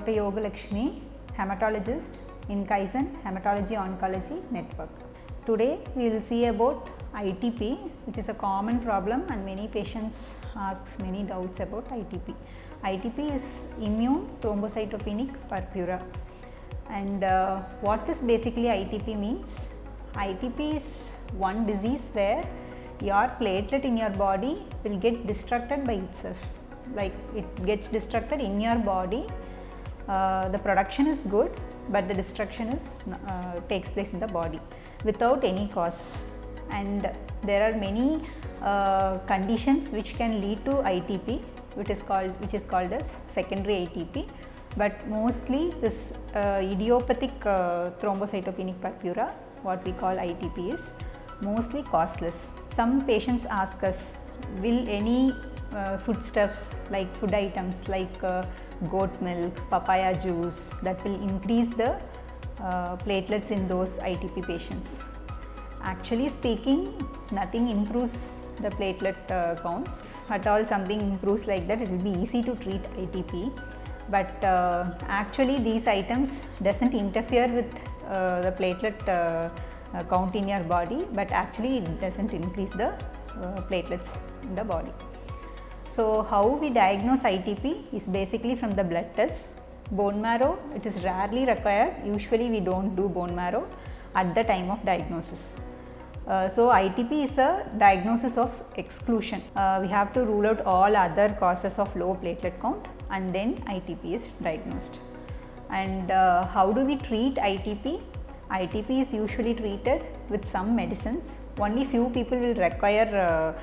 Dr. Yogalakshmi, hematologist in Kaizen Oncology Network. Today we will see about ITP, which is a common problem and many patients ask many doubts about ITP. ITP is immune thrombocytopenic purpura. And what is basically ITP means? ITP is one disease where your platelet in your body will get destructed by itself. Like it gets destructed in your body. The production is good, but the destruction is takes place in the body without any cause. And there are many conditions which can lead to ITP, which is called as secondary ITP. But mostly this idiopathic thrombocytopenic purpura, what we call ITP, is mostly causeless. Some patients ask us, will any foodstuffs like food items like goat milk, papaya juice, that will increase the platelets in those ITP patients? Actually speaking, nothing improves the platelet counts. If at all something improves like that, it will be easy to treat ITP. But actually these items doesn't interfere with the platelet count in your body, but actually it doesn't increase the platelets in the body. So how we diagnose ITP is basically from the blood test. Bone marrow, it is rarely required. Usually we don't do bone marrow at the time of diagnosis. So ITP is a diagnosis of exclusion. We have to rule out all other causes of low platelet count and then ITP is diagnosed. And how do we treat ITP? ITP is usually treated with some medicines. Only few people will require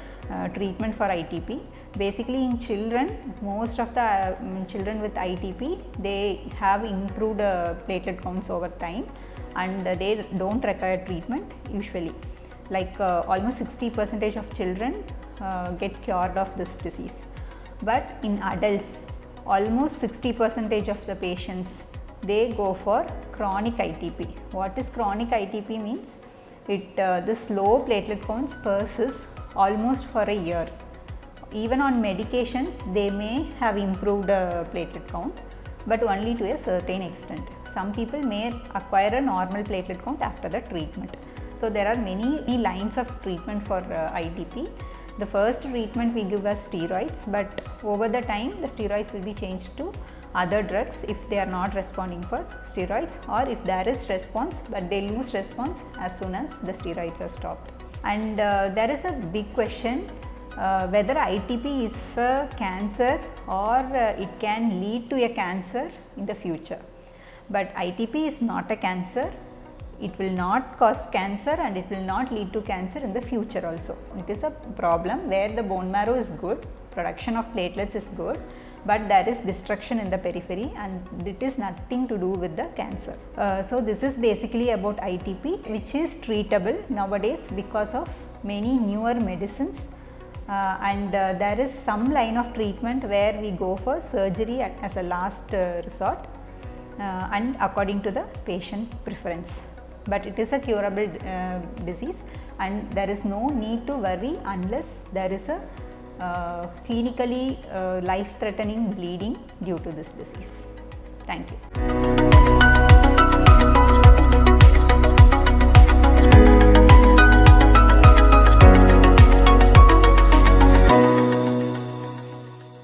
treatment for ITP. Basically in children, most of the children with ITP, they have improved platelet counts over time and they don't require treatment usually. Like almost 60% of children get cured of this disease. But in adults, almost 60% of the patients, they go for chronic ITP. What is chronic ITP means? This low platelet counts persists almost for a year. Even on medications, they may have improved platelet count, but only to a certain extent. Some people may acquire a normal platelet count after the treatment. So there are many lines of treatment for ITP. The first treatment we give as steroids, but over the time the steroids will be changed to other drugs if they are not responding for steroids, or if there is response but they lose response as soon as the steroids are stopped. And there is a big question whether ITP is a cancer or it can lead to a cancer in the future. But ITP is not a cancer. It will not cause cancer and it will not lead to cancer in the future also. It is a problem where the bone marrow is good, production of platelets is good, but there is destruction in the periphery and it is nothing to do with the cancer. So this is basically about ITP, which is treatable nowadays because of many newer medicines. And there is some line of treatment where we go for surgery as a last resort and according to the patient preference. But it is a curable disease and there is no need to worry unless there is a clinically life-threatening bleeding due to this disease. Thank you.